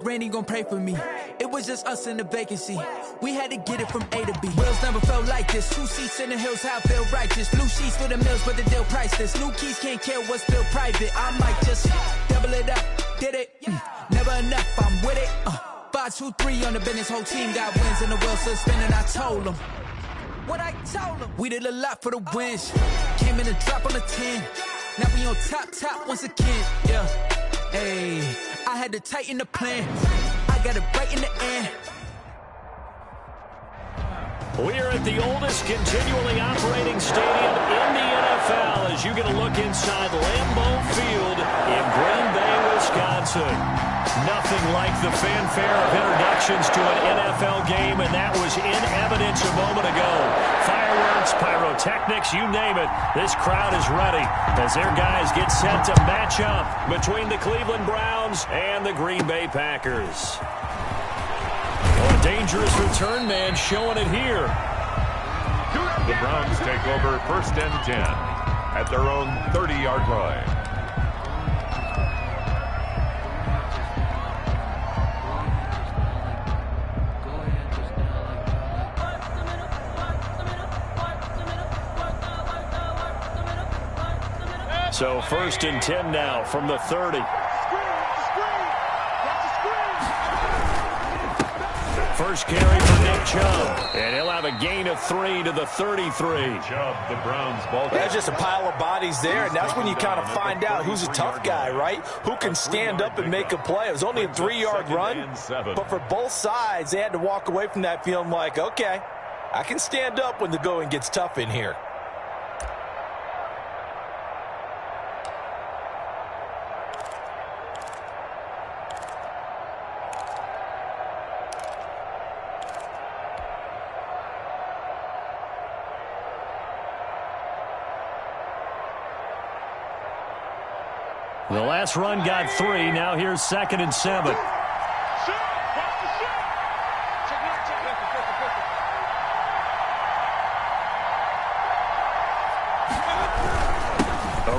Randy gon' pray for me. It was just us in the vacancy. We had to get it from A to B. Wheels never felt like this. 2 seats in the hills, how I feel righteous. Blue sheets for the mills, but the deal priceless. New keys can't care what's still private. I might just double it up. Did it? Never enough, I'm with it. 5, 2, 3 on the business. Whole team got wins and the wheels still spinning. I told them what I told them. We did a lot for the wins. Came in and drop on the 10. Now we on top once again. Yeah. Hey, I had to tighten the plan. I got it right in the end. We are at the oldest continually operating stadium in the NFL as you get a look inside Lambeau Field in Green Bay, Wisconsin. Nothing like the fanfare of introductions to an NFL game, and that was in evidence a moment ago. Fireworks, pyrotechnics, you name it. This crowd is ready as their guys get set to match up between the Cleveland Browns and the Green Bay Packers. A dangerous return man showing it here. The Browns take over 1st and 10 at their own 30-yard line. So 1st and 10 now from the 30. First carry for Nick Chubb, and he'll have a gain of 3 to the 33. Chubb, the Browns ball. That's just a pile of bodies there, and that's when you kind of find out who's a tough guy, right? Who can stand up and make a play. It was only a 3-yard run, but for both sides, they had to walk away from that feeling like, okay, I can stand up when the going gets tough in here. The last run got 3. Now here's 2nd and 7. A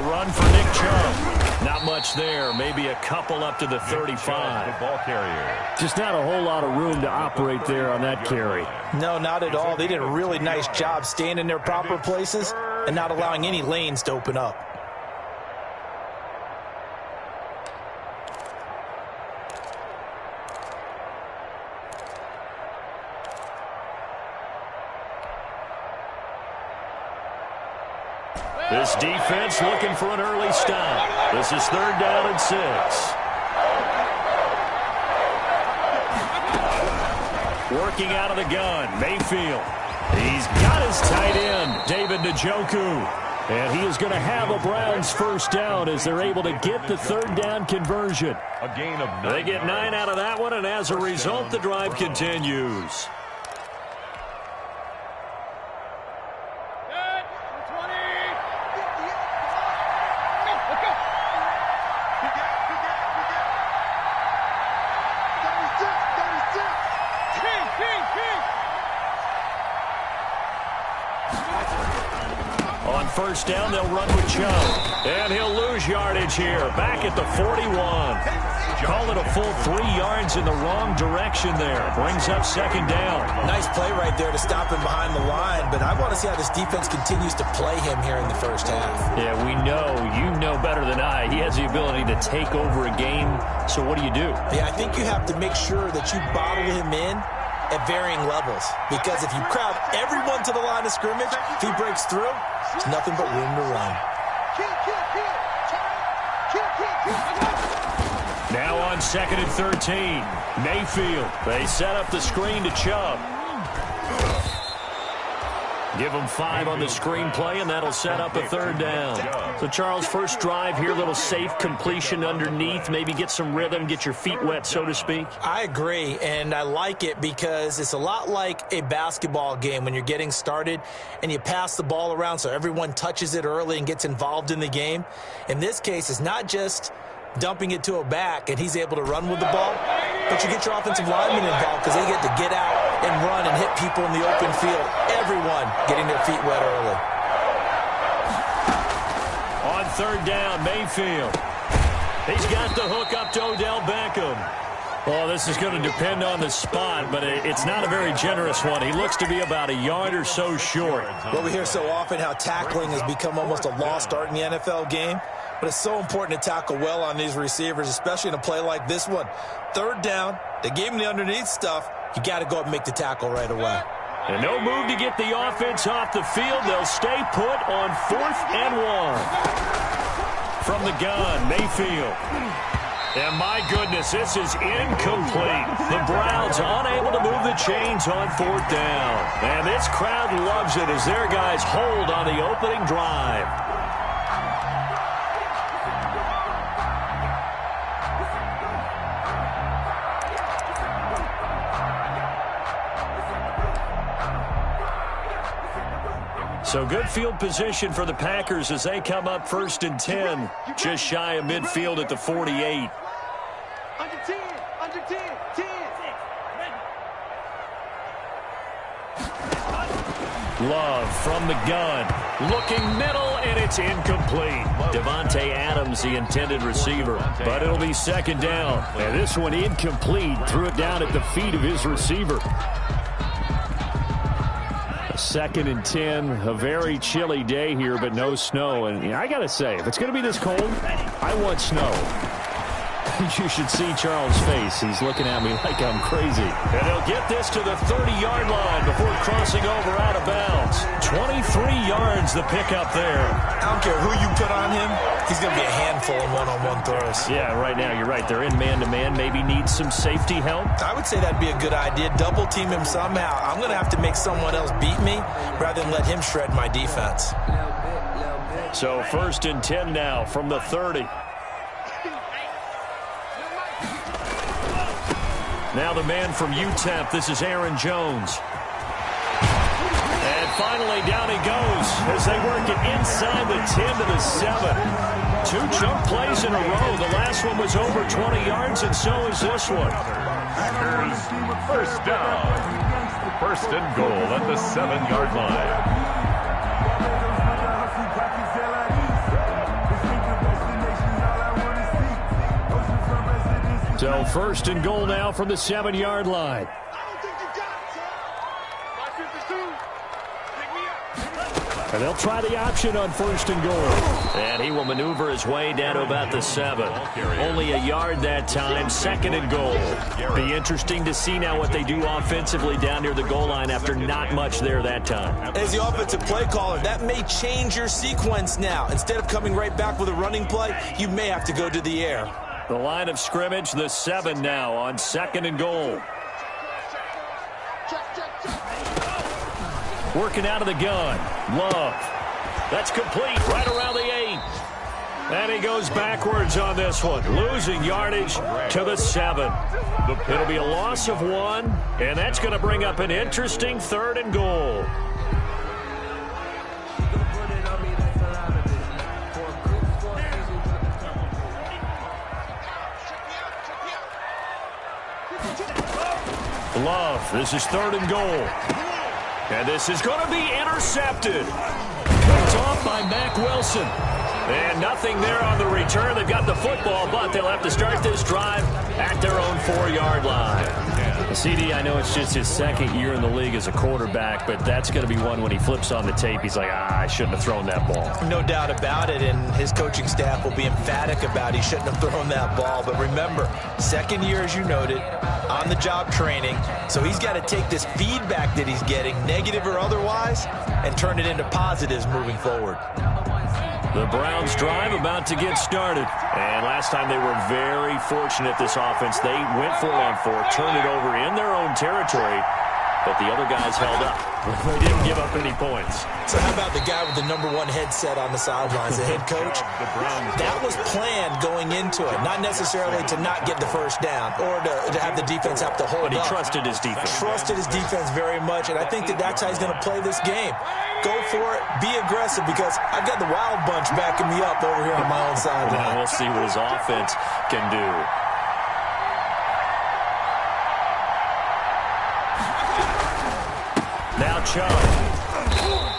run for Nick Chubb. Not much there. Maybe a couple up to the 35. The ball carrier. Just not a whole lot of room to operate there on that carry. No, not at all. They did a really nice job staying in their proper places and not allowing any lanes to open up. This defense looking for an early stop. This is 3rd down and 6. Working out of the gun, Mayfield. He's got his tight end, David Njoku. And he is going to have a Browns first down as they're able to get the 3rd down conversion. A gain of 9. They get 9 out of that one, and as a result, the drive continues. On 1st down, they'll run with Chubb. And he'll lose yardage here. Back at the 41. Call it a full 3 yards in the wrong direction there. Brings up 2nd down. Nice play right there to stop him behind the line, but I want to see how this defense continues to play him here in the first half. Yeah, we know. You know better than I. He has the ability to take over a game. So what do you do? Yeah, I think you have to make sure that you bottle him in at varying levels, because if you crowd everyone to the line of scrimmage, if he breaks through, there's nothing but room to run. Now on 2nd and 13, Mayfield. They set up the screen to Chubb. Give them 5 on the screenplay, and that'll set up a 3rd down. So, Charles, first drive here, little safe completion underneath, maybe get some rhythm, get your feet wet, so to speak. I agree, and I like it because it's a lot like a basketball game when you're getting started and you pass the ball around so everyone touches it early and gets involved in the game. In this case, it's not just dumping it to a back and he's able to run with the ball, but you get your offensive linemen involved because they get to get out and run and hit people in the open field. Everyone getting their feet wet early. On 3rd down, Mayfield. He's got the hook up to Odell Beckham. Well, this is going to depend on the spot, but it's not a very generous one. He looks to be about a yard or so short. Well, we hear so often how tackling has become almost a lost art in the NFL game, but it's so important to tackle well on these receivers, especially in a play like this one. Third down, they gave him the underneath stuff. You got to go up and make the tackle right away. And no move to get the offense off the field. They'll stay put on 4th and 1. From the gun, Mayfield. And my goodness, this is incomplete. The Browns unable to move the chains on 4th down. And this crowd loves it as their guys hold on the opening drive. So good field position for the Packers as they come up 1st and 10, just shy of midfield at the 48. Under 10, 10. Love from the gun, looking middle, and it's incomplete. Devontae Adams, the intended receiver, but it'll be 2nd down. And this one incomplete, threw it down at the feet of his receiver. 2nd and 10, a very chilly day here, but no snow. And I got to say, if it's going to be this cold, I want snow. You should see Charles' face. He's looking at me like I'm crazy. And he'll get this to the 30-yard line before crossing over out of bounds. 23 yards the pickup there. I don't care who you put on him. He's going to be a handful in one-on-one throws. Yeah, right now you're right. They're in man-to-man. Maybe needs some safety help. I would say that'd be a good idea. Double team him somehow. I'm going to have to make someone else beat me rather than let him shred my defense. So 1st and 10 now from the 30. Now the man from UTEP, this is Aaron Jones. And finally down he goes as they work it inside the 10 to the 7. 2 jump plays in a row. The last one was over 20 yards, and so is this one. Packers, 1st down. 1st and goal at the 7-yard line. So 1st and goal now from the 7-yard line. And they'll try the option on 1st and goal. And he will maneuver his way down to about the 7. Only a yard that time, 2nd and goal. Be interesting to see now what they do offensively down near the goal line after not much there that time. As the offensive play caller, that may change your sequence now. Instead of coming right back with a running play, you may have to go to the air. The line of scrimmage, the 7 now on 2nd and goal. Working out of the gun. Love. That's complete right around the 8. And he goes backwards on this one. Losing yardage to the 7. It'll be a loss of 1, and that's going to bring up an interesting 3rd and goal. Love, this is 3rd and goal. And this is going to be intercepted. Picked off by Mack Wilson. And nothing there on the return. They've got the football, but they'll have to start this drive at their own 4-yard line. CD, I know it's just his 2nd year in the league as a quarterback, but that's going to be one when he flips on the tape. He's like, I shouldn't have thrown that ball. No doubt about it, and his coaching staff will be emphatic about he shouldn't have thrown that ball. But remember, 2nd year, as you noted, on-the-job training. So he's got to take this feedback that he's getting, negative or otherwise, and turn it into positives moving forward. The Browns drive about to get started. And last time they were very fortunate, this offense. They went for it on 4, turned it over in their own territory, but the other guys held up. They didn't give up any points. So how about the guy with the #1 headset on the sidelines, the head coach? That was planned going into it, not necessarily to not get the 1st down or to have the defense have to hold up. But he trusted his defense. Trusted his defense very much, and I think that's how he's going to play this game. Go for it, be aggressive, because I've got the Wild Bunch backing me up over here on my own sideline. Now we'll see what his offense can do. Now Chubb.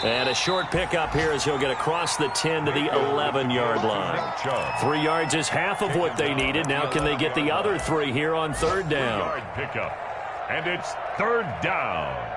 And a short pickup here as he'll get across the 10 to the 11-yard line. 3 yards is half of what they needed. Now can they get the other 3 here on third down? Yard pickup. And it's third down.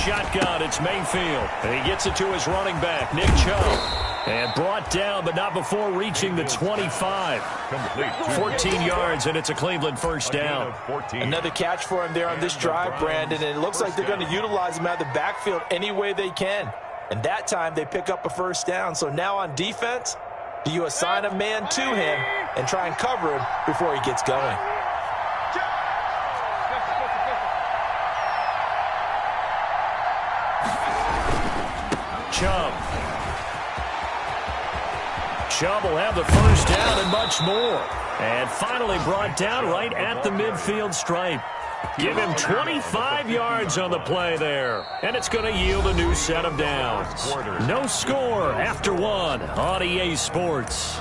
Shotgun, it's Mayfield. And he gets it to his running back, Nick Chubb. And brought down, but not before reaching the 25. 14 yards, and it's a Cleveland first down. Another catch for him there on this drive, Brandon, and it looks like they're going to utilize him out of the backfield any way they can. And that time, they pick up a first down. So now on defense, do you assign a man to him and try and cover him before he gets going? Chubb will have the first down and much more. And finally brought down right at the midfield stripe. Give him 25 yards on the play there. And it's going to yield a new set of downs. No score after 1 on EA Sports.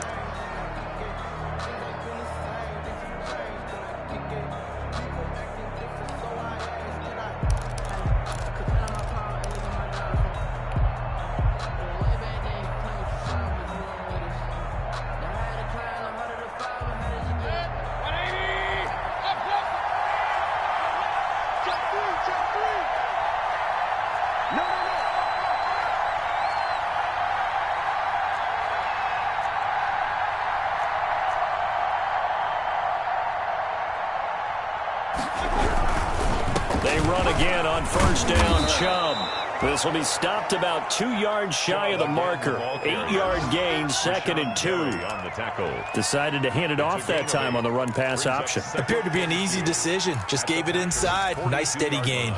They run again on first down, Chubb. This will be stopped about 2 yards shy of the marker. 8-yard gain, 2nd and 2. Decided to hand it off that time on the run-pass option. Appeared to be an easy decision. Just gave it inside. Nice steady gain.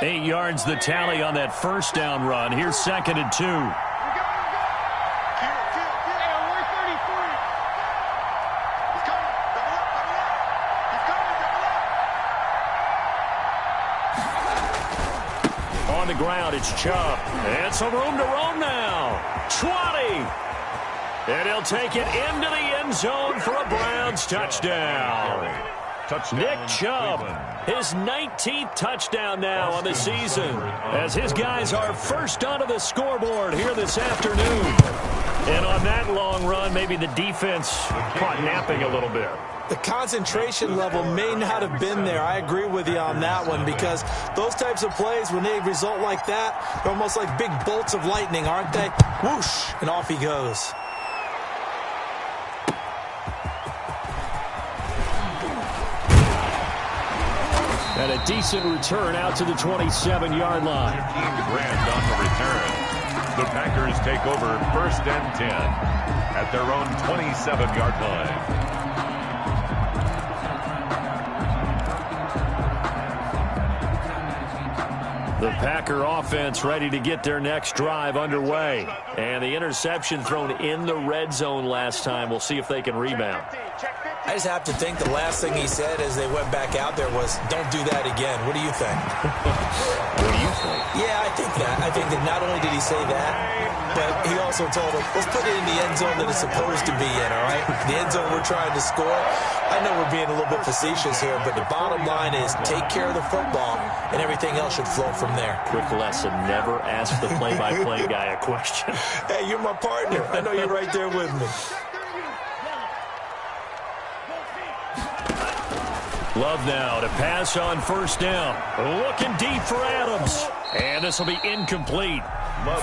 Eight yards the tally on that first down run. Here's 2nd and 2. The ground, it's Chubb. And some room to roam now. 20. And he'll take it into the end zone for a Browns touchdown. Nick Chubb, his 19th touchdown now on the season, as his guys are first onto the scoreboard here this afternoon. And on that long run, maybe the defense caught napping a little bit. The concentration level may not have been there. I agree with you on that one, because those types of plays, when they result like that, they're almost like big bolts of lightning, aren't they? Whoosh, and off he goes. And a decent return out to the 27-yard line. 15 grand on the return. The Packers take over 1st and 10 at their own 27-yard line. The Packer offense ready to get their next drive underway. And the interception thrown in the red zone last time. We'll see if they can rebound. I just have to think the last thing he said as they went back out there was, don't do that again. What do you think? What do you think? Yeah, I think that. I think that not only did he say that, but he also told him, let's put it in the end zone that it's supposed to be in, all right? The end zone we're trying to score. I know we're being a little bit facetious here, but the bottom line is take care of the football, and everything else should flow from there. Quick lesson, never ask the play-by-play guy a question. Hey, you're my partner. I know you're right there with me. Love now to pass on first down. Looking deep for Adams. And this will be incomplete.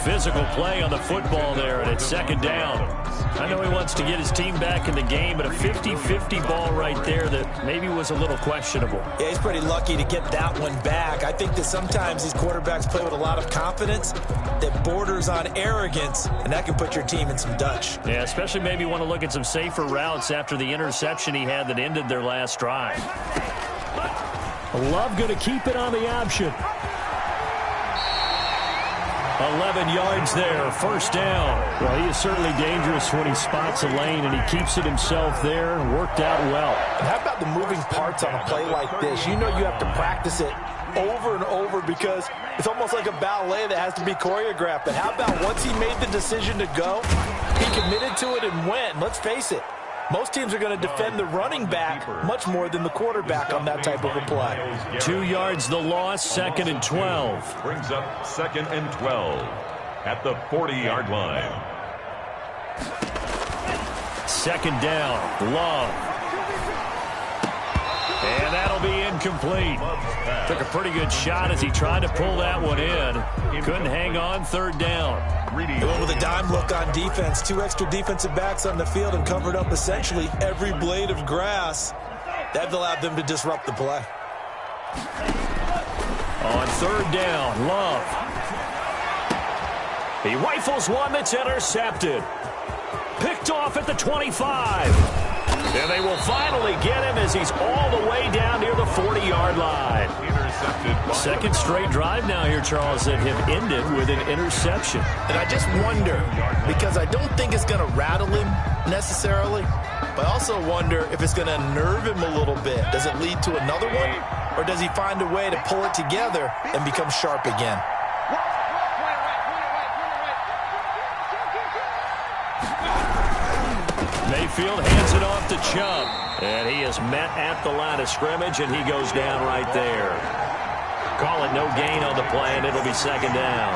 Physical play on the football there, and it's 2nd down. I know he wants to get his team back in the game, but a 50-50 ball right there that maybe was a little questionable. Yeah, he's pretty lucky to get that one back. I think that sometimes these quarterbacks play with a lot of confidence that borders on arrogance, and that can put your team in some Dutch. Yeah, especially maybe want to look at some safer routes after the interception he had that ended their last drive. Love going to keep it on the option. 11 yards there, first down. Well, he is certainly dangerous when he spots a lane, and he keeps it himself there. Worked out well. And how about the moving parts on a play like this? You know you have to practice it over and over because it's almost like a ballet that has to be choreographed. But how about once he made the decision to go, he committed to it and went. Let's face it, most teams are going to defend the running back much more than the quarterback on that type of a play. 2 yards the loss, 2nd and 12. Brings up 2nd and 12 at the 40-yard line. 2nd down, Love. And that'll be incomplete. Took a pretty good shot as he tried to pull that one in. Couldn't hang on, 3rd down. Going with a dime look on defense. 2 extra defensive backs on the field and covered up essentially every blade of grass. That allowed them to disrupt the play. On 3rd down, Love. He rifles one that's intercepted. Picked off at the 25. And they will finally get him as he's all the way down near the 40-yard line. Intercepted. 2nd straight drive now here, Charles, that have ended with an interception. And I just wonder, because I don't think it's going to rattle him necessarily, but I also wonder if it's going to nerve him a little bit. Does it lead to another one? Or does he find a way to pull it together and become sharp again? Mayfield hands it off to Chubb. And he is met at the line of scrimmage, and he goes down right there. Call it no gain on the play, and it'll be 2nd down.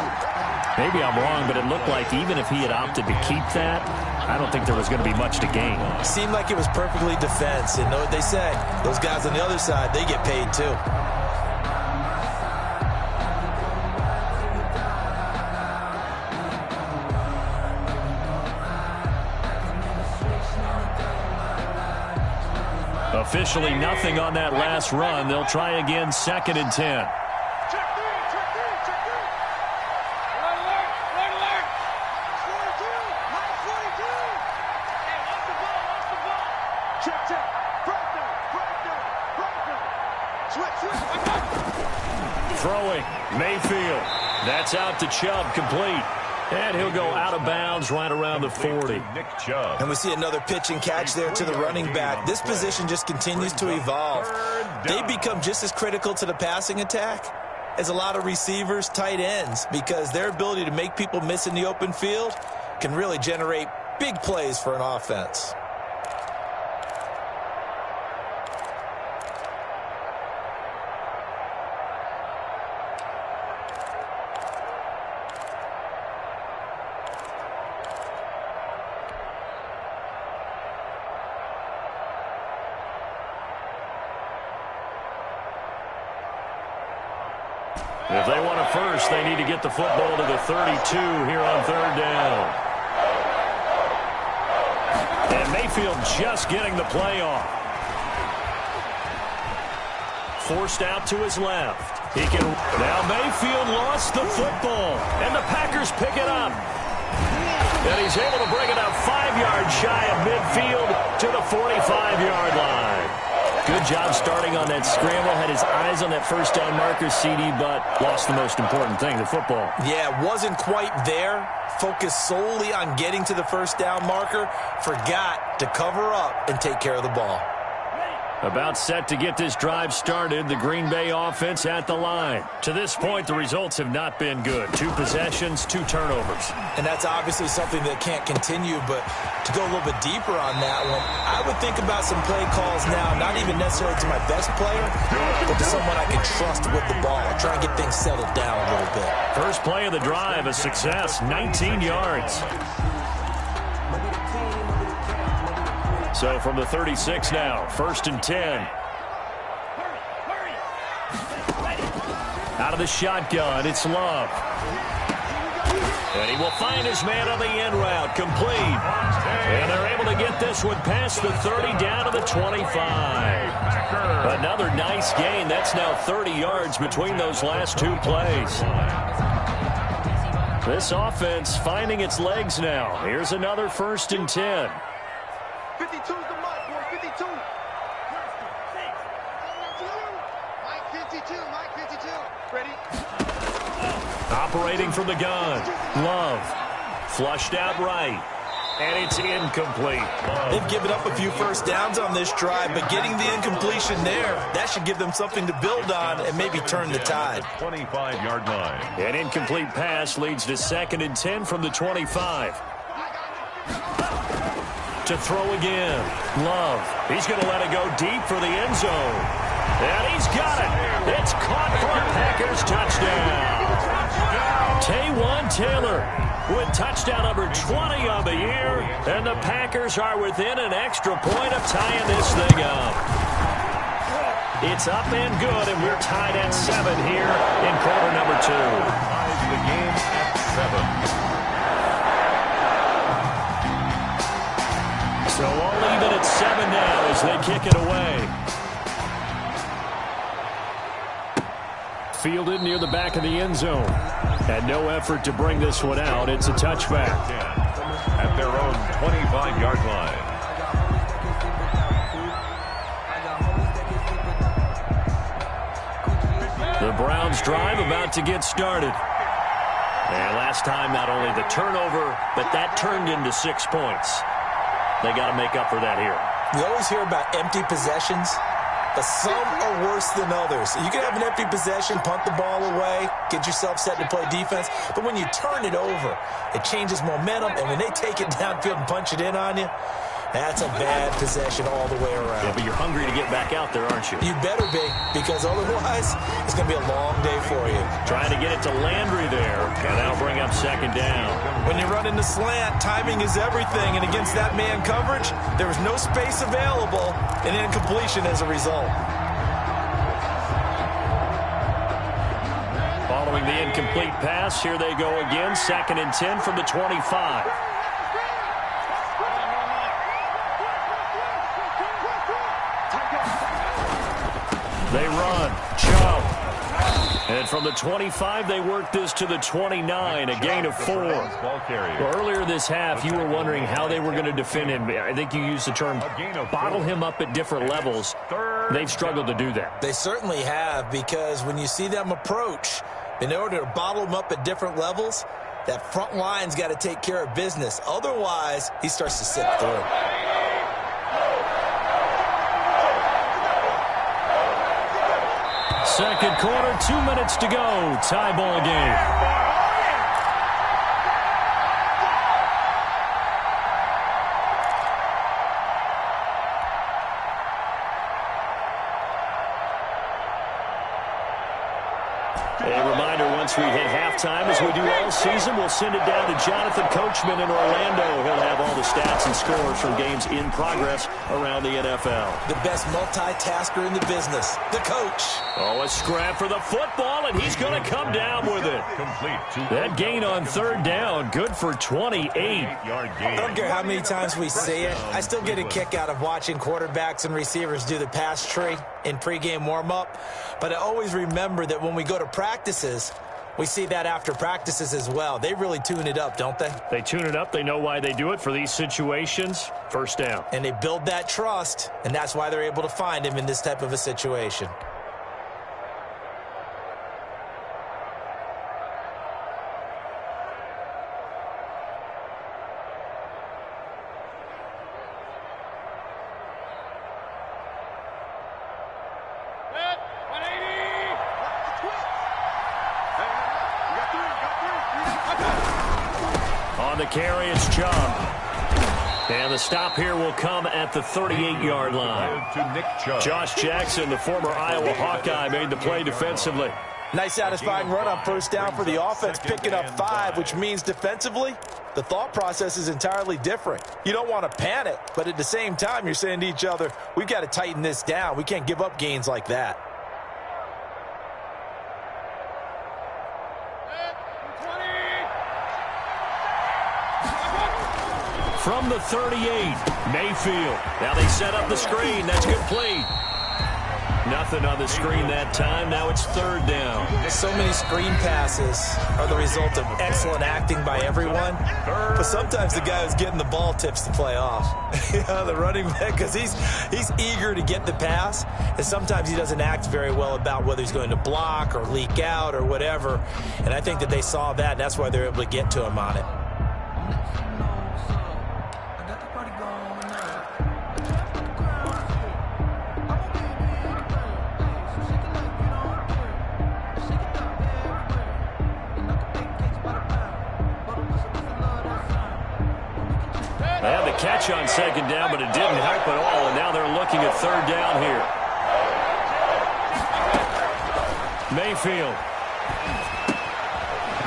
Maybe I'm wrong, but it looked like even if he had opted to keep that, I don't think there was going to be much to gain. Seemed like it was perfectly defense. And know what they say? Those guys on the other side, they get paid too. Officially nothing on that last run. They'll try again, 2nd and 10. Throwing, Mayfield. That's out to Chubb, complete. And he'll go out of bounds right around the 40. Nick Chubb. And we see another pitch and catch there to the running back. This position just continues to evolve. They become just as critical to the passing attack as a lot of receivers, tight ends, because their ability to make people miss in the open field can really generate big plays for an offense. If they want a first, they need to get the football to the 32 here on 3rd down. And Mayfield just getting the play off. Forced out to his left. He can. Now Mayfield lost the football, and the Packers pick it up. And he's able to bring it up 5 yards shy of midfield to the 45-yard line. Good job starting on that scramble. Had his eyes on that first down marker, CD, but lost the most important thing, the football. Yeah, wasn't quite there. Focused solely on getting to the first down marker. Forgot to cover up and take care of the ball. About set to get this drive started, the Green Bay offense at the line. To this point, the results have not been good. 2 possessions, 2 turnovers. And that's obviously something that can't continue, but to go a little bit deeper on that one, I would think about some play calls now, not even necessarily to my best player, but to someone I can trust with the ball. Try and get things settled down a little bit. First play of the drive, a success, 19 yards. So from the 36 now, 1st and 10. Out of the shotgun, it's Love. And he will find his man on the end route, complete. And they're able to get this one past the 30 down to the 25. Another nice gain. That's now 30 yards between those last two plays. This offense finding its legs now. Here's another 1st and 10. 52's the mark, boy. 52. Mike 52. Mike 52. Ready? Operating from the gun. Love. Flushed out right. And it's incomplete. They've given up a few first downs on this drive, but getting the incompletion there, that should give them something to build on and maybe turn the tide. 25-yard line. An incomplete pass leads to 2nd and 10 from the 25. To throw again. Love. He's going to let it go deep for the end zone. And he's got it. It's caught for a Packers touchdown. Taywan Taylor with touchdown number 20 on the year. And the Packers are within an extra point of tying this thing up. It's up and good, and we're tied at 7 here in quarter number 2. Ties the game at 7. So all even at 7 now as they kick it away. Fielded near the back of the end zone. And no effort to bring this one out. It's a touchback. At their own 25-yard line. The Browns drive about to get started. And last time, not only the turnover, but that turned into 6 points. They got to make up for that here. We always hear about empty possessions, but some are worse than others. You can have an empty possession, punt the ball away, get yourself set to play defense, but when you turn it over, it changes momentum, and when they take it downfield and punch it in on you, that's a bad possession all the way around. Yeah, but you're hungry to get back out there, aren't you? You better be, because otherwise, it's going to be a long day for you. Trying to get it to Landry there, and that'll bring up 2nd down. When you run in the slant, timing is everything, and against that man coverage, there was no space available, and incompletion as a result. Following the incomplete pass, here they go again, 2nd and 10 from the 25. They run. Chubb. And from the 25, they work this to the 29, a gain of 4. Well, earlier this half, you were wondering how they were going to defend him. I think you used the term bottle him up at different levels. They've struggled to do that. They certainly have, because when you see them approach, in order to bottle him up at different levels, that front line's got to take care of business. Otherwise, he starts to sit through. Second quarter, 2 minutes to go. Tie ball game. A reminder, once we hit halftime, as we do all season, we'll send it down to Jonathan Coachman in Orlando. He'll have all the stats and scores from games in progress around the NFL. The best multitasker in the business, the coach. Oh, a scrap for the football, and he's going to come down with it. That gain on 3rd down, good for 28. I don't care how many times we say it, I still get a kick out of watching quarterbacks and receivers do the pass tree in pregame warm-up. But I always remember that when we go to practices, we see that after practices as well. They really tune it up, don't they? They tune it up. They know why they do it for these situations. 1st down. And they build that trust, and that's why they're able to find him in this type of a situation. Carry, it's Chubb. And the stop here will come at the 38-yard line. To Nick Chubb. Josh Jackson, the former Iowa Hawkeye, made the play defensively. Nice satisfying run on 1st down for the offense, picking up 5, which means defensively, the thought process is entirely different. You don't want to panic, but at the same time, you're saying to each other, we've got to tighten this down. We can't give up gains like that. from the 38. Mayfield. Now they set up the screen. That's complete. Nothing on the screen that time. Now it's third down. So many screen passes are the result of excellent acting by everyone. But sometimes the guy who's getting the ball tips the play off. The running back, because he's eager to get the pass. And sometimes he doesn't act very well about whether he's going to block or leak out or whatever. And I think that they saw that, and that's why they're able to get to him on it. They had the catch on second down, but it didn't help at all, and now they're looking at third down here. Mayfield.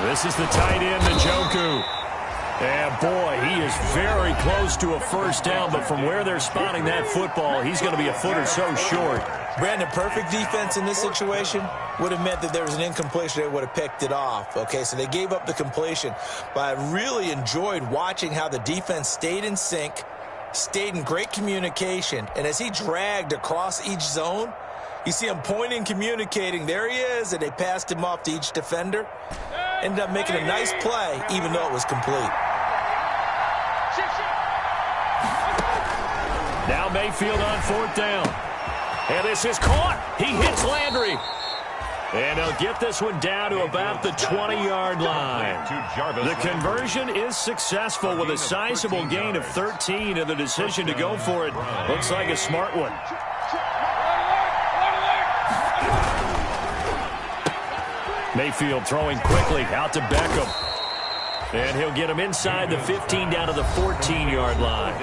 This is the tight end, Njoku. And, boy, he is very close to a first down, but from where they're spotting that football, he's going to be a foot or so short. Brandon, perfect defense in this situation would have meant that there was an incompletion. They would have picked it off. Okay, so they gave up the completion. But I really enjoyed watching how the defense stayed in sync, stayed in great communication. And as he dragged across each zone, you see him pointing, communicating. There he is, and they passed him off to each defender. Ended up making a nice play, even though it was complete. Now Mayfield on fourth down. And this is caught. He hits Landry. And he'll get this one down to about the 20-yard line. The conversion is successful with a sizable gain of 13, and the decision to go for it looks like a smart one. Mayfield throwing quickly out to Beckham. And he'll get him inside the 15 down to the 14-yard line.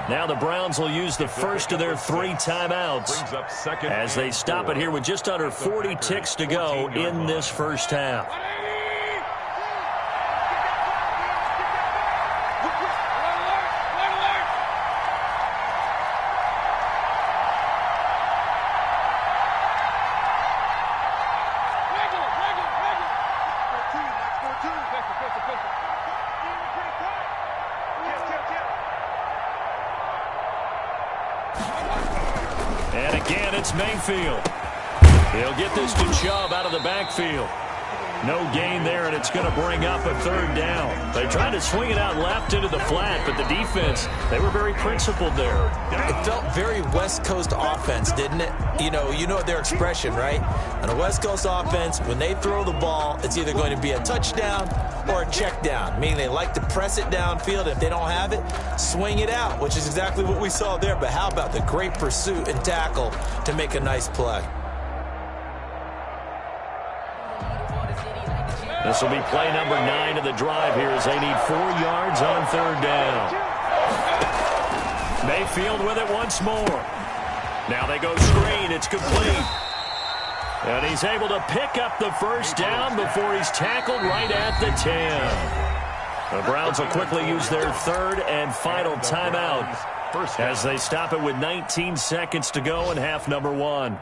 Now the Browns will use the first of their 3 timeouts as they stop it here with just under 40 ticks to go in this first half. And again, it's Mayfield. He'll get this to Chubb out of the backfield. No gain there, and it's going to bring up a third down. They tried to swing it out left into the flat, but the defense, they were very principled there. It felt very West Coast offense, didn't it? You know their expression, right? On a West Coast offense, when they throw the ball, it's either going to be a touchdown or a check down, meaning they like to press it downfield. If they don't have it, swing it out, which is exactly what we saw there. But how about the great pursuit and tackle to make a nice play? This will be play number 9 of the drive here as they need 4 yards on third down. Mayfield with it once more. Now they go screen. It's complete. And he's able to pick up the first down before he's tackled right at the 10. The Browns will quickly use their third and final timeout as they stop it with 19 seconds to go in half number 1.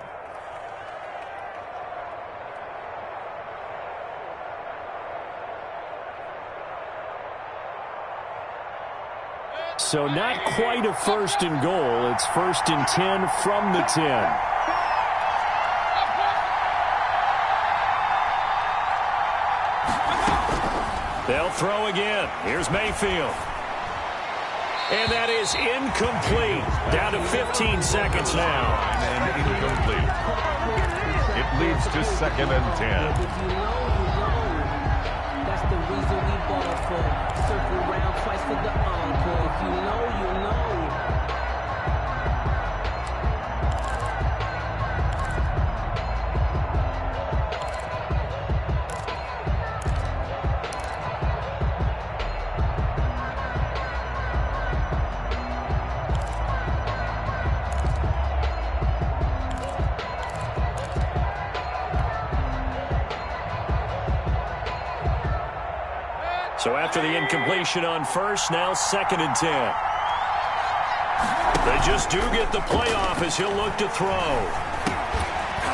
So not quite a first and goal. It's first and 10 from the 10. They'll throw again. Here's Mayfield. And that is incomplete. Down to 15 seconds now. And incomplete. It leads to second and 10. That's the reason we ball for. Circle round twice for the encore. If you know, you know. So after the incompletion on first, now second and 10. They just do get the playoff as he'll look to throw.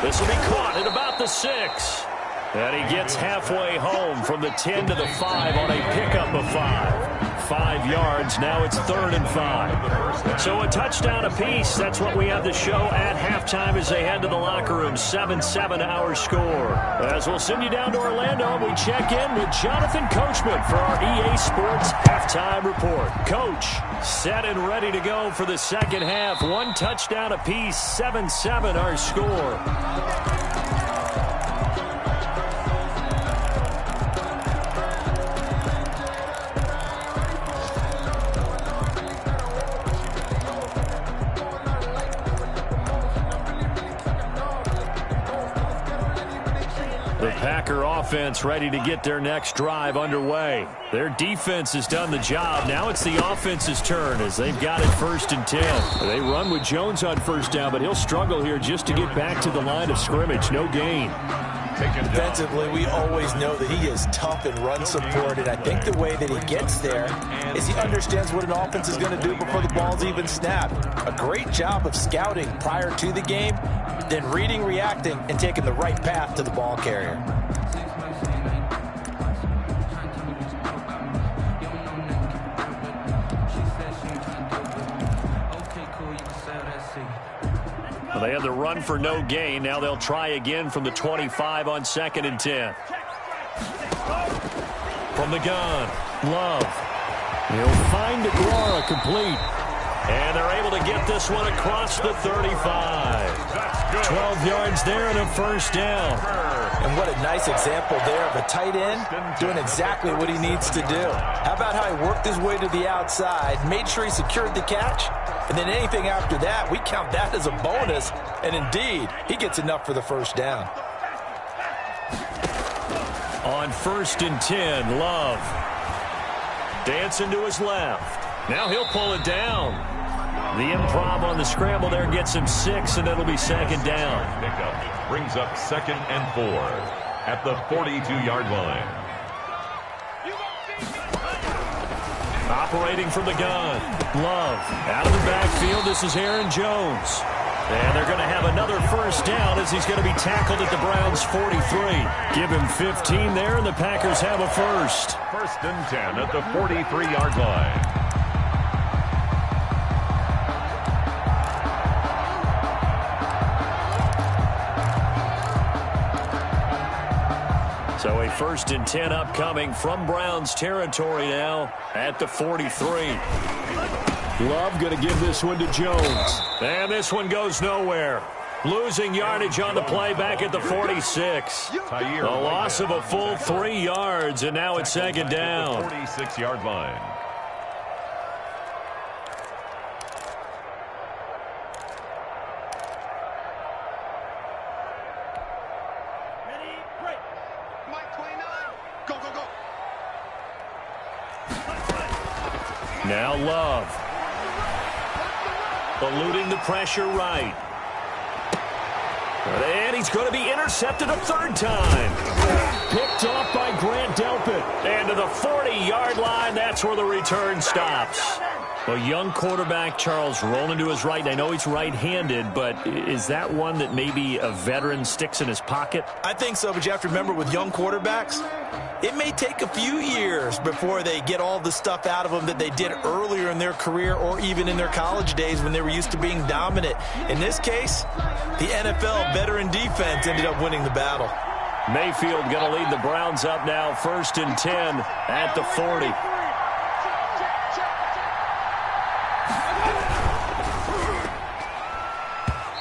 This will be caught at about the 6. And he gets halfway home from the 10 to the 5 on a pickup of 5. 5 yards. Now it's 3rd and 5. So a touchdown apiece. That's what we have to show at halftime as they head to the locker room. 7-7 our score. As we'll send you down to Orlando, we check in with Jonathan Coachman for our EA Sports halftime report. Coach, set and ready to go for the second half. 1 touchdown apiece. 7-7 our score. The Packer offense ready to get their next drive underway. Their defense has done the job. Now it's the offense's turn as they've got it 1st and 10. They run with Jones on 1st down, but he'll struggle here just to get back to the line of scrimmage. No gain. Defensively, we always know that he is tough in run support, and I think the way that he gets there is he understands what an offense is going to do before the ball's even snapped. A great job of scouting prior to the game, then reading, reacting, and taking the right path to the ball carrier. Well, they had the run for no gain. Now they'll try again from the 25 on 2nd and 10. From the gun, Love. He'll find Aguara complete. And they're able to get this one across the 35. 12 yards there and a 1st down. And what a nice example there of a tight end doing exactly what he needs to do. How about how he worked his way to the outside, made sure he secured the catch, and then anything after that, we count that as a bonus. And indeed, he gets enough for the 1st down. On 1st and 10, Love. Dancing to his left. Now he'll pull it down. The improv on the scramble there gets him 6, and it'll be 2nd down. Pickup brings up 2nd and 4 at the 42-yard line. Operating from the gun. Love out of the backfield. This is Aaron Jones. And they're going to have another 1st down as he's going to be tackled at the Browns' 43. Give him 15 there, and the Packers have a 1st. 1st and 10 at the 43-yard line. So a 1st and 10 upcoming from Browns territory now at the 43. Love going to give this one to Jones. And this one goes nowhere. Losing yardage on the play back at the 46. A loss of a full 3 yards, and now it's 2nd down. 46-yard line. Now Love. Eluding the pressure right. And he's going to be intercepted a 3rd time. Picked off by Grant Delpit. And to the 40-yard line, that's where the return stops. A young quarterback, Charles, rolling to his right. I know he's right-handed, but is that one that maybe a veteran sticks in his pocket? I think so, but you have to remember with young quarterbacks, it may take a few years before they get all the stuff out of them that they did earlier in their career or even in their college days when they were used to being dominant. In this case, the NFL veteran defense ended up winning the battle. Mayfield going to lead the Browns up now, 1st and 10 at the 40.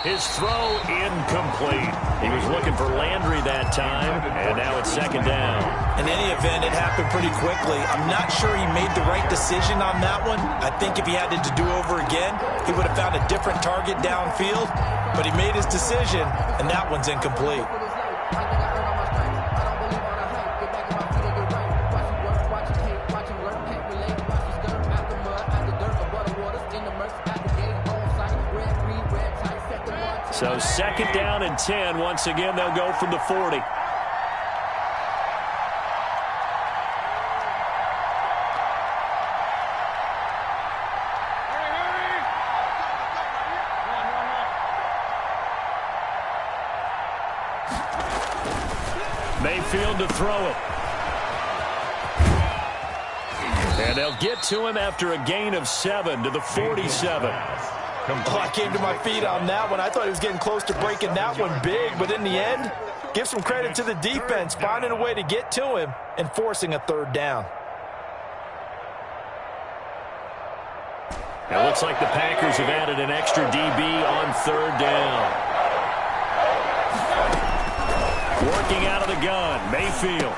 His throw incomplete. He was looking for Landry that time, and now it's 2nd down. In any event, it happened pretty quickly. I'm not sure he made the right decision on that one. I think if he had to do over again, he would have found a different target downfield, but he made his decision, and that one's incomplete. So 2nd down and 10. Once again, they'll go from the 40. Mayfield to throw it. And they'll get to him after a gain of 7 to the 47. Oh, I came to my feet on that one. I thought he was getting close to breaking that one big, but in the end, give some credit to the defense, finding a way to get to him and forcing a third down. It looks like the Packers have added an extra DB on third down. Working out of the gun, Mayfield.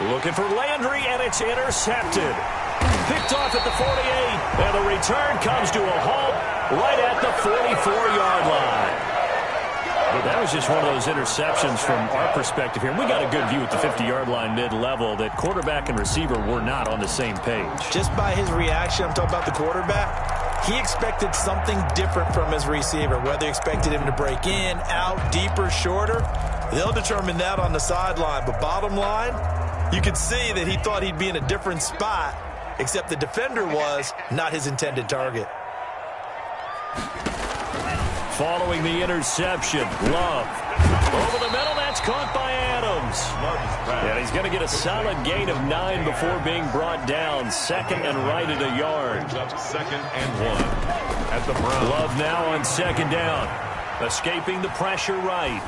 Looking for Landry, and it's intercepted. Picked off at the 48, and the return comes to a halt right at the 44-yard line. That was just one of those interceptions from our perspective here. We got a good view at the 50-yard line mid-level that quarterback and receiver were not on the same page. Just by his reaction, I'm talking about the quarterback, he expected something different from his receiver, whether he expected him to break in, out, deeper, shorter. They'll determine that on the sideline. But bottom line, you could see that he thought he'd be in a different spot, except the defender was not his intended target. Following the interception, Love. Over the middle, that's caught by Adams. And he's going to get a solid gain of 9 before being brought down. Second and right at a yard. Second and 1 at the Browns. Love now on second down. Escaping the pressure right.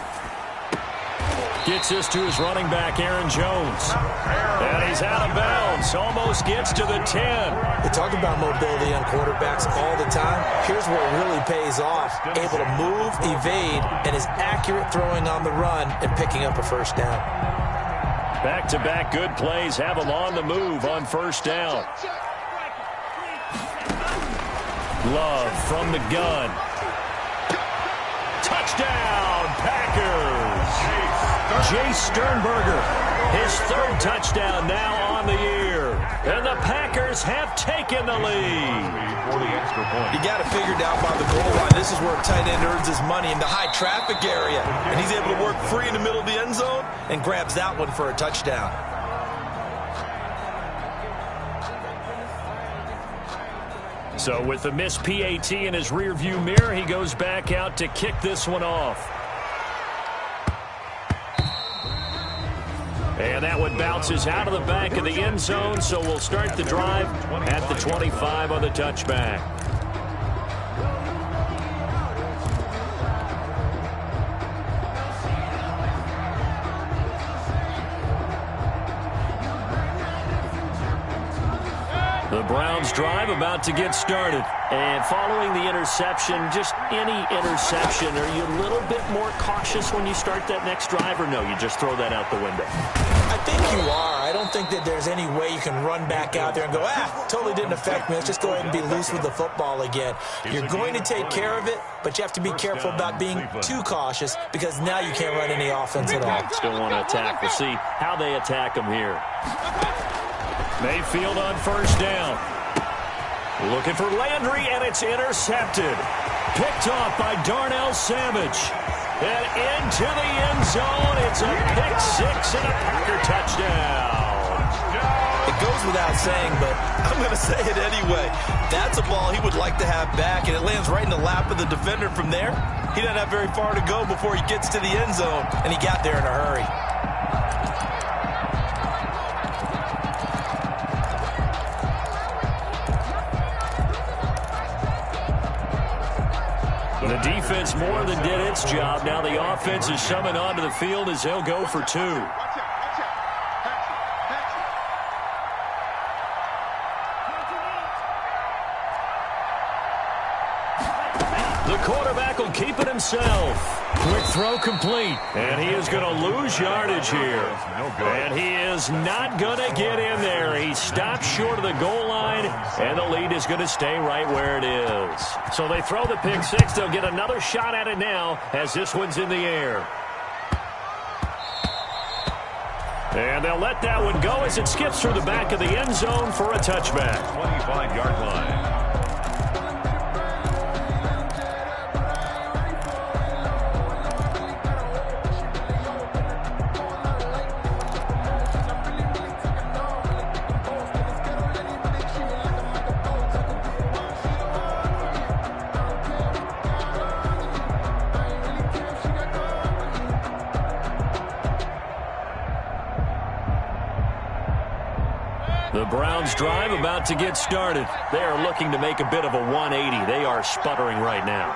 Gets this to his running back, Aaron Jones. And he's out of bounds. Almost gets to the 10. We talk about mobility on quarterbacks all the time. Here's where it really pays off. Able to move, evade, and is accurate throwing on the run and picking up a first down. Back-to-back good plays have him on the move on first down. Love from the gun. Touchdown, Packers. Jay Sternberger, his third touchdown now on the year. And the Packers have taken the lead. You got to figure it out by the goal line. This is where a tight end earns his money, in the high traffic area. And he's able to work free in the middle of the end zone and grabs that one for a touchdown. So with the missed PAT in his rearview mirror, he goes back out to kick this one off. And that one bounces out of the back of the end zone, so we'll start the drive at the 25 on the touchback. The Browns drive about to get started. And following the interception, just any interception, are you a little bit more cautious when you start that next drive, or no, you just throw that out the window? I think you are. I don't think that there's any way you can run back out there and go, totally didn't affect me. Let's just go ahead and be loose with the football again. You're going to take care of it, but you have to be careful about being too cautious because now you can't run any offense at all. Still want to attack. We'll see how they attack them here. Mayfield on first down. Looking for Landry, and it's intercepted. Picked off by Darnell Savage. And into the end zone. It's a pick six and a Packer touchdown. It goes without saying, but I'm going to say it anyway. That's a ball he would like to have back, and it lands right in the lap of the defender from there. He doesn't have very far to go before he gets to the end zone, and he got there in a hurry. The defense more than did its job. Now the offense is summoned onto the field as they'll go for two. The quarterback will keep it himself. Quick throw complete. And he is going to lose yardage here. And he is not going to get in there. He stopped short of the goal line, and the lead is going to stay right where it is. So they throw the pick six. They'll get another shot at it now as this one's in the air. And they'll let that one go as it skips through the back of the end zone for a touchback. 25-yard line. Browns drive about to get started. They are looking to make a bit of a 180. They are sputtering right now.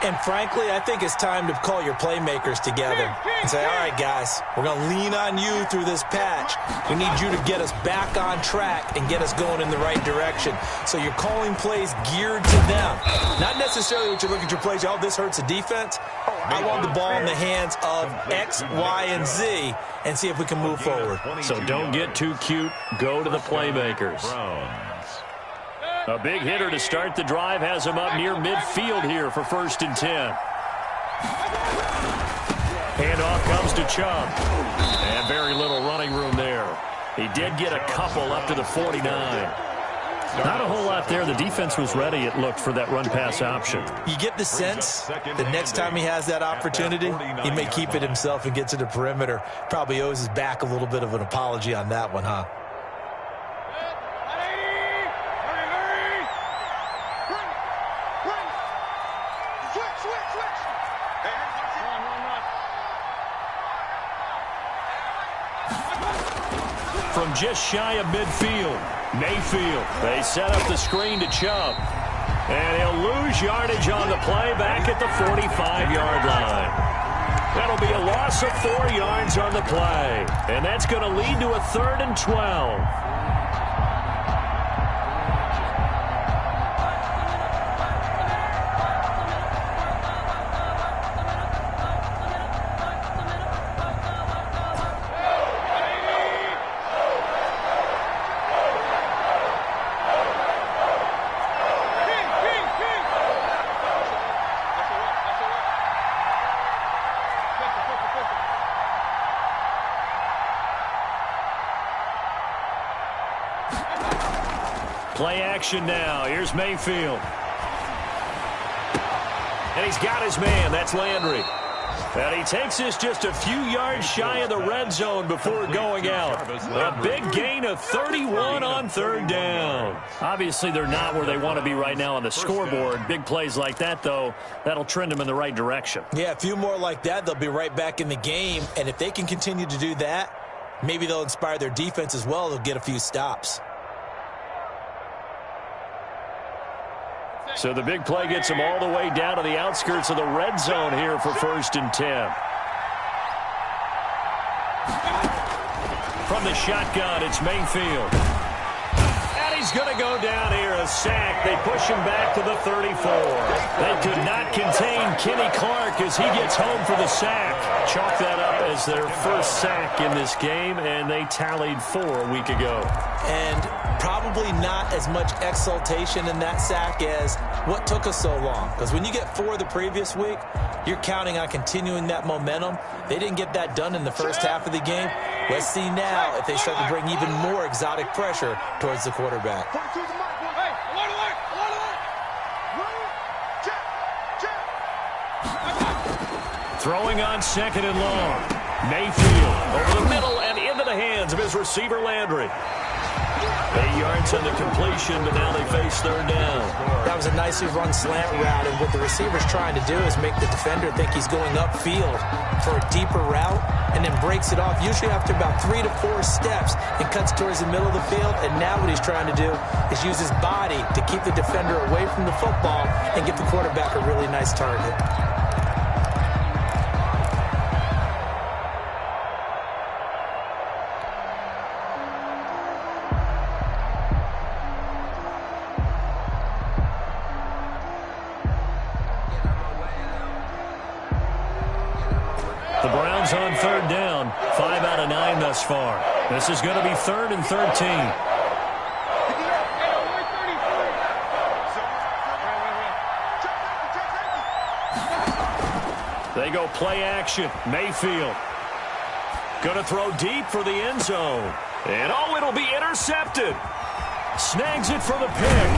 And frankly, I think it's time to call your playmakers together and say, all right, guys, we're going to lean on you through this patch. We need you to get us back on track and get us going in the right direction. So you're calling plays geared to them. Not necessarily what you look at your plays, oh, this hurts the defense. I want the ball in the hands of X, Y, and Z and see if we can move forward. So don't get too cute. Go to the playmakers. A big hitter to start the drive has him up near midfield here for 1st and 10. Handoff comes to Chubb. And very little running room there. He did get a couple up to the 49. Not a whole lot there. The defense was ready, it looked, for that run-pass option. You get the sense the next time he has that opportunity, he may keep it himself and get to the perimeter. Probably owes his back a little bit of an apology on that one, huh? From just shy of midfield, Mayfield. They set up the screen to Chubb. And he'll lose yardage on the play back at the 45-yard line. That'll be a loss of 4 yards on the play. And that's going to lead to a 3rd and 12. Play action now. Here's Mayfield. And he's got his man. That's Landry. And he takes this just a few yards shy of the red zone before going out. A big gain of 31 on 3rd down. Obviously, they're not where they want to be right now on the scoreboard. Big plays like that, though, that'll trend them in the right direction. Yeah, a few more like that, they'll be right back in the game. And if they can continue to do that, maybe they'll inspire their defense as well. They'll get a few stops. So the big play gets him all the way down to the outskirts of the red zone here for 1st and 10. From the shotgun, it's Mayfield. And he's going to go down here, a sack. They push him back to the 34. They could not contain Kenny Clark as he gets home for the sack. Chalk that up as their first sack in this game, and they tallied 4 a week ago. And probably not as much exultation in that sack as what took us so long. Because when you get 4 the previous week, you're counting on continuing that momentum. They didn't get that done in the first half of the game. Let's see now if they start to bring even more exotic pressure towards the quarterback. Throwing on 2nd and long. Mayfield over the middle and into the hands of his receiver, Landry. 8 yards on the completion, but now they face 3rd down. That was a nicely run slant route, and what the receiver's trying to do is make the defender think he's going upfield for a deeper route, and then breaks it off, usually after about 3 to 4 steps, and cuts towards the middle of the field. And now what he's trying to do is use his body to keep the defender away from the football and get the quarterback a really nice target. The Browns on 3rd down, 5 out of 9 thus far. This is going to be 3rd and 13. They go play action. Mayfield going to throw deep for the end zone. And oh, it'll be intercepted. Snags it for the pick.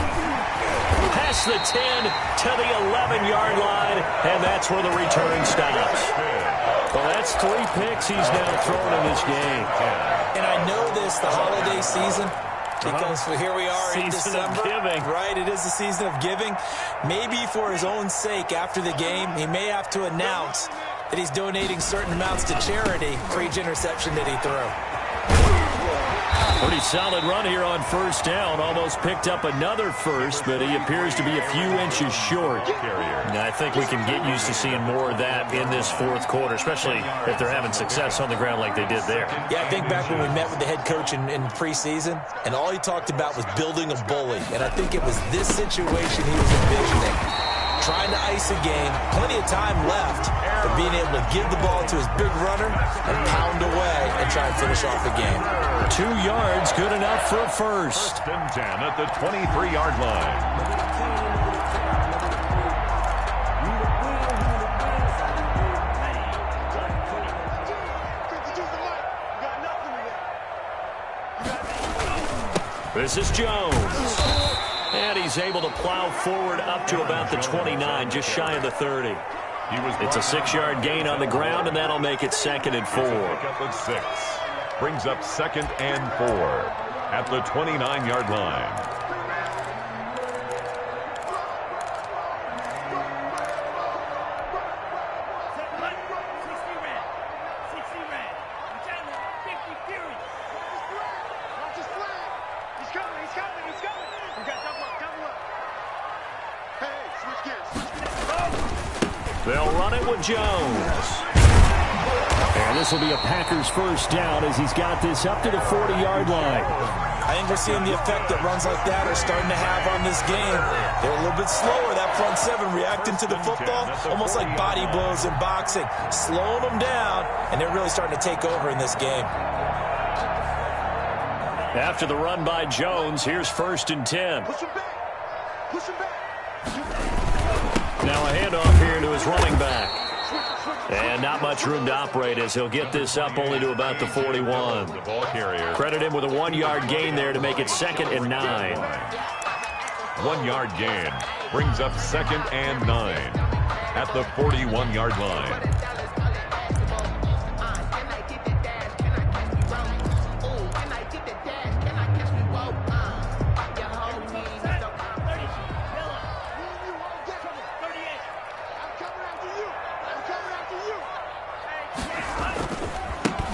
Past the 10 to the 11-yard line, and that's where the return stops. Well, that's 3 picks he's now thrown in this game. And I know this, the holiday season, because here we are in December. Season of giving. Right, it is the season of giving. Maybe for his own sake, after the game, he may have to announce that he's donating certain amounts to charity for each interception that he threw. Pretty solid run here on first down. Almost picked up another first, but he appears to be a few inches short. And I think we can get used to seeing more of that in this fourth quarter, especially if they're having success on the ground like they did there. Yeah, I think back when we met with the head coach in preseason, and all he talked about was building a bully. And I think it was this situation he was envisioning. Trying to ice a game, plenty of time left, but being able to give the ball to his big runner and pound away and try and finish off the game. 2 yards, good enough for a first. 1st and 10 at the 23-yard line. This is Jones. And he's able to plow forward up to about the 29, just shy of the 30. It's a 6-yard gain on the ground, and that'll make it 2nd and 4. Up with 6. Brings up 2nd and 4 at the 29-yard line. They'll run it with Jones. And this will be a Packers first down as he's got this up to the 40-yard line. I think we're seeing the effect that runs like that are starting to have on this game. They're a little bit slower, that front seven, reacting to the football, almost like body blows in boxing, slowing them down, and they're really starting to take over in this game. After the run by Jones, here's 1st and 10. Push him back. Push him back. Now a handoff here to his running back. And not much room to operate as he'll get this up only to about the 41. The ball carrier. Credit him with a 1-yard gain there to make it 2nd and 9. 1-yard gain brings up 2nd and 9 at the 41-yard line.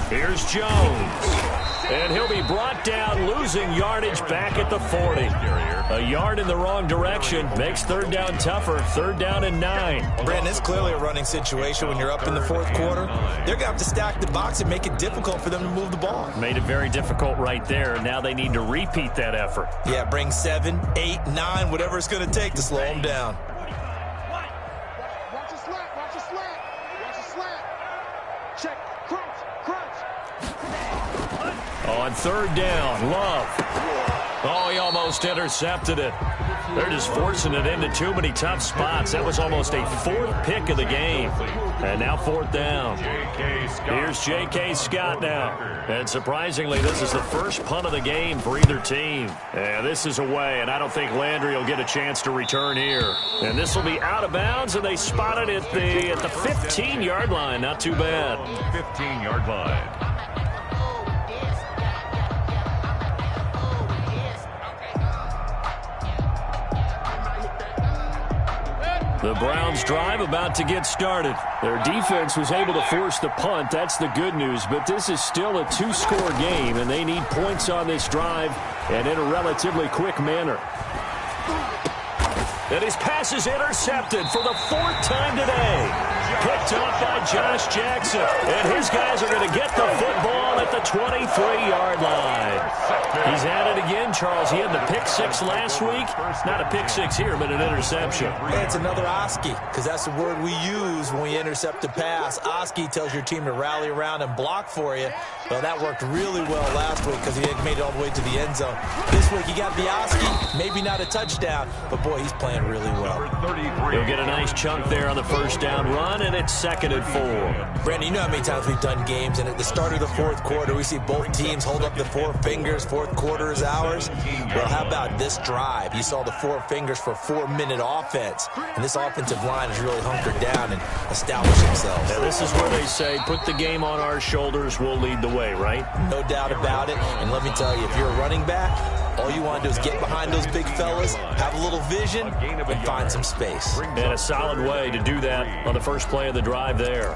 Here's Jones. And he'll be brought down, losing yardage back at the 40. A yard in the wrong direction makes 3rd down tougher. 3rd down and 9. Brandon, it's clearly a running situation when you're up in the 4th quarter. They're going to have to stack the box and make it difficult for them to move the ball. Made it very difficult right there. Now they need to repeat that effort. Yeah, bring 7, 8, 9, whatever it's going to take to slow them down. Watch a slant. Watch a slant. Watch a slant. Check. Crunch. Crunch. On 3rd down, Love. Oh, he almost intercepted it. They're just forcing it into too many tough spots. That was almost a 4th pick of the game. And now 4th down. Here's J.K. Scott now. And surprisingly, this is the first punt of the game for either team. And this is away, and I don't think Landry will get a chance to return here. And this will be out of bounds, and they spot it at the 15-yard line. Not too bad. 15-yard line. The Browns drive about to get started. Their defense was able to force the punt. That's the good news. But this is still a 2-score game, and they need points on this drive and in a relatively quick manner. And his pass is intercepted for the 4th time today. Picked up by Josh Jackson. And his guys are going to get the football at the 23-yard line. He's at it again, Charles. He had the pick 6 last week. Not a pick 6 here, but an interception. Yeah, it's another Oski, because that's the word we use when we intercept a pass. Oski tells your team to rally around and block for you. Well, that worked really well last week because he had made it all the way to the end zone. This week, he got the Oski, maybe not a touchdown, but boy, he's playing really well. He'll get a nice chunk there on the 1st down run, and it's 2nd and 4. Brandon, you know how many times we've done games, and at the start of the 4th quarter, we see both teams hold up the 4 fingers. 4th quarter is ours. Well, how about this drive? You saw the 4 fingers for 4-minute offense, and this offensive line has really hunkered down and established themselves. Now, this is where they say, put the game on our shoulders, we'll lead the way, right? No doubt about it, and let me tell you, if you're a running back, all you want to do is get behind those big fellas, have a little vision, and find some space. And a solid way to do that on the first play of the drive there.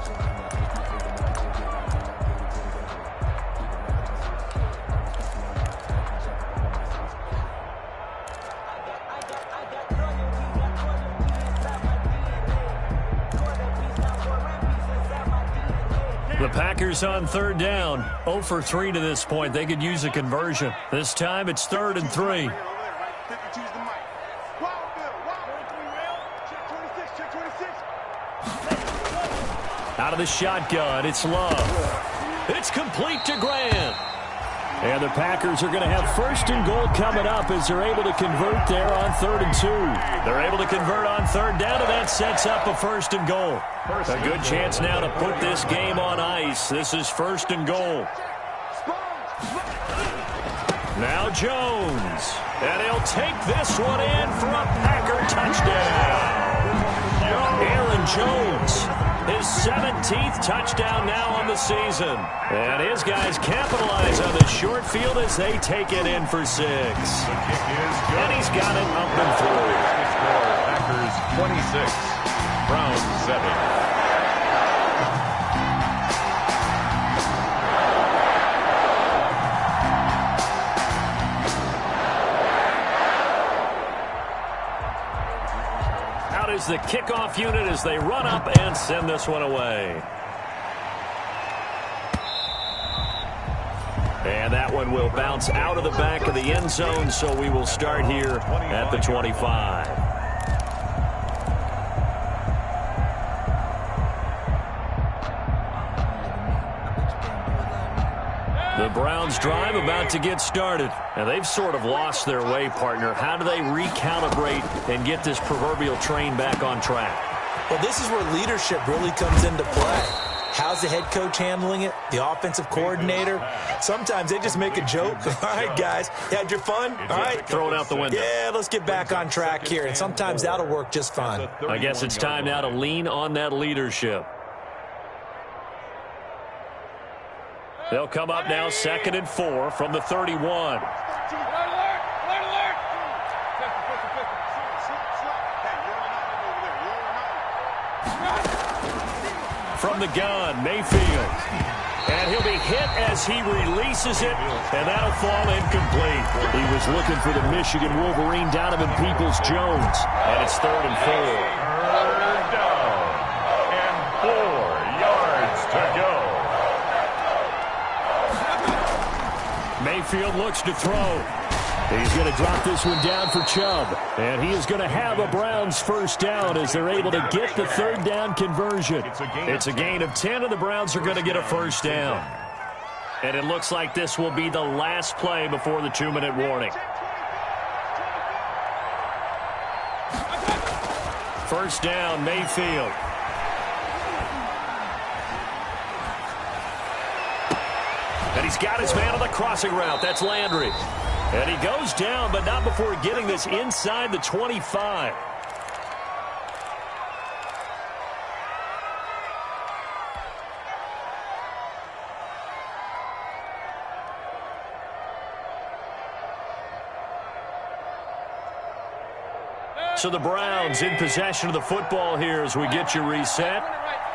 The Packers on third down. 0 for 3 to this point. They could use a conversion. This time it's 3rd and 3. Out of the shotgun, it's Love. It's complete to Grant. And the Packers are going to have 1st and goal coming up as they're able to convert there on 3rd and 2. They're able to convert on 3rd down, and that sets up a 1st and goal. A good chance now to put this game on ice. This is 1st and goal. Now Jones. And he'll take this one in for a Packer touchdown. Aaron Jones. His 17th touchdown now on the season. And his guys capitalize on the short field as they take it in for 6. And he's got it up and through. Score, Packers 26, Browns 7. Is the kickoff unit as they run up and send this one away. And that one will bounce out of the back of the end zone, so we will start here at the 25. The Browns drive about to get started. And they've sort of lost their way, partner. How do they recalibrate and get this proverbial train back on track? Well, this is where leadership really comes into play. How's the head coach handling it? The offensive coordinator? Sometimes they just make a joke. All right, guys, you had your fun? All right. Throw it out the window. Yeah, let's get back on track here. And sometimes that'll work just fine. I guess it's time now to lean on that leadership. They'll come up now 2nd and 4 from the 31. From the gun, Mayfield. And he'll be hit as he releases it, and that'll fall incomplete. He was looking for the Michigan Wolverine, Donovan Peoples-Jones. And it's 3rd and 4. 3rd down and 4 yards to go. Mayfield looks to throw. He's going to drop this one down for Chubb. And he is going to have a Browns 1st down as they're able to get the 3rd down conversion. It's a gain of 10, and the Browns are going to get a 1st down. And it looks like this will be the last play before the 2-minute warning. 1st down, Mayfield. And he's got his man on the crossing route. That's Landry. And he goes down, but not before getting this inside the 25. So the Browns in possession of the football here as we get you reset.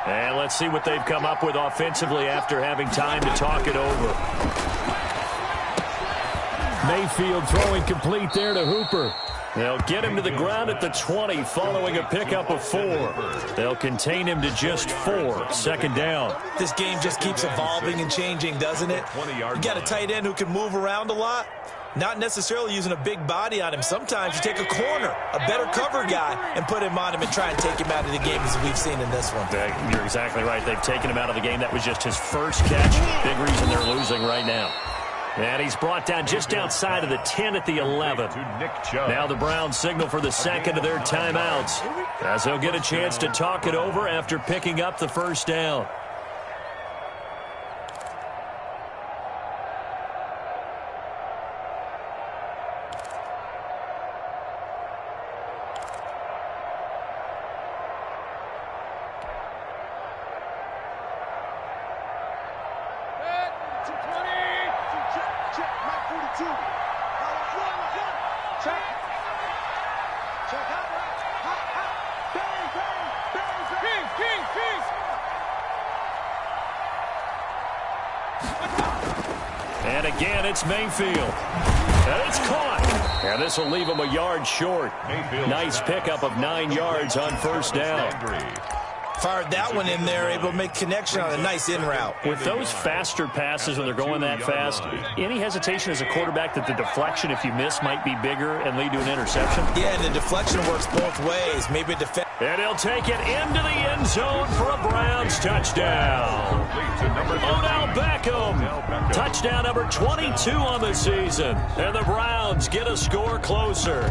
And let's see what they've come up with offensively after having time to talk it over. Mayfield throwing complete there to Hooper. They'll get him to the ground at the 20 following a pickup of 4. They'll contain him to just 4. 2nd down. This game just keeps evolving and changing, doesn't it? You got a tight end who can move around a lot. Not necessarily using a big body on him. Sometimes you take a corner, a better cover guy, and put him on him and try and take him out of the game as we've seen in this one. You're exactly right. They've taken him out of the game. That was just his first catch. Big reason they're losing right now. And he's brought down just outside of the 10 at the 11. Now the Browns signal for the 2nd of their timeouts as they'll get a chance to talk it over after picking up the 1st down. And again, it's Mayfield. And it's caught. And this will leave him a yard short. Nice pickup of 9 yards on 1st down. Fired that one in there, able to make connection on a nice in route. With those faster passes when they're going that fast, any hesitation as a quarterback that the deflection, if you miss, might be bigger and lead to an interception? Yeah, and the deflection works both ways. Maybe a defense. And he'll take it into the end zone for a Browns touchdown. Odell Beckham, touchdown number 22 on the season. And the Browns get a score closer.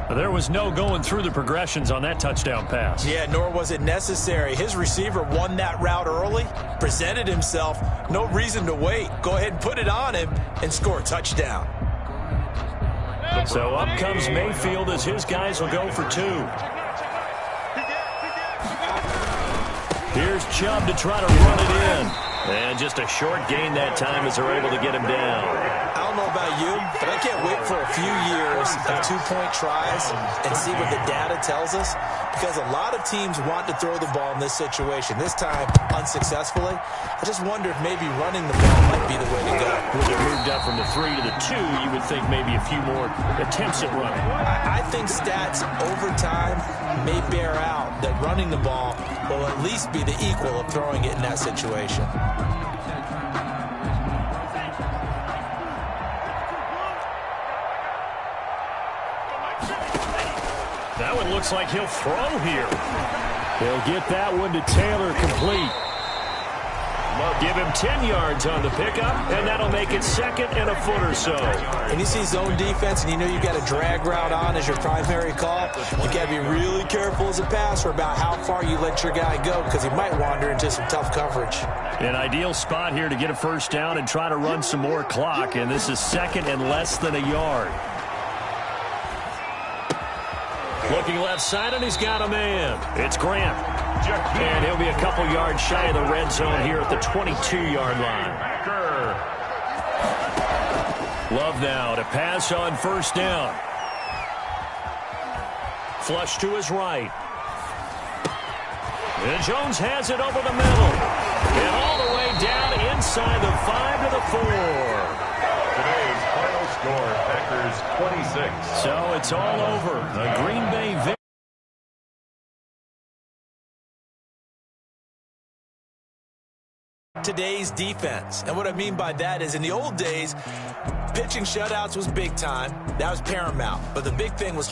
There was no going through the progressions on that touchdown pass. Yeah, nor was it necessary. His receiver won that route early, presented himself. No reason to wait. Go ahead and put it on him and score a touchdown. So up comes Mayfield as his guys will go for 2. Here's Chubb to try to run it in. And just a short gain that time as they're able to get him down. I don't know about you, but I can't wait for a few years of 2-point tries and see what the data tells us, because a lot of teams want to throw the ball in this situation. This time, unsuccessfully. I just wonder if maybe running the ball might be the way to go. When it moved up from the 3 to the 2, you would think maybe a few more attempts at running. I think stats over time may bear out that running the ball will at least be the equal of throwing it in that situation. That one looks like he'll throw here. He'll get that one to Taylor complete. Give him 10 yards on the pickup, and that'll make it 2nd and a foot or so. And you see zone defense, and you know you've got a drag route on as your primary call. You've got to be really careful as a passer about how far you let your guy go, because he might wander into some tough coverage. An ideal spot here to get a first down and try to run some more clock, and this is 2nd and less than a yard. Looking left side, and he's got a man. It's Grant. And he'll be a couple yards shy of the red zone here at the 22-yard line. Love now to pass on first down. Flush to his right. And Jones has it over the middle. And all the way down inside the 5 to the 4. Today's final score, Packers 26. So it's all over. A Green Bay victory. Today's defense. And what I mean by that is in the old days, pitching shutouts was big time. That was paramount. But the big thing was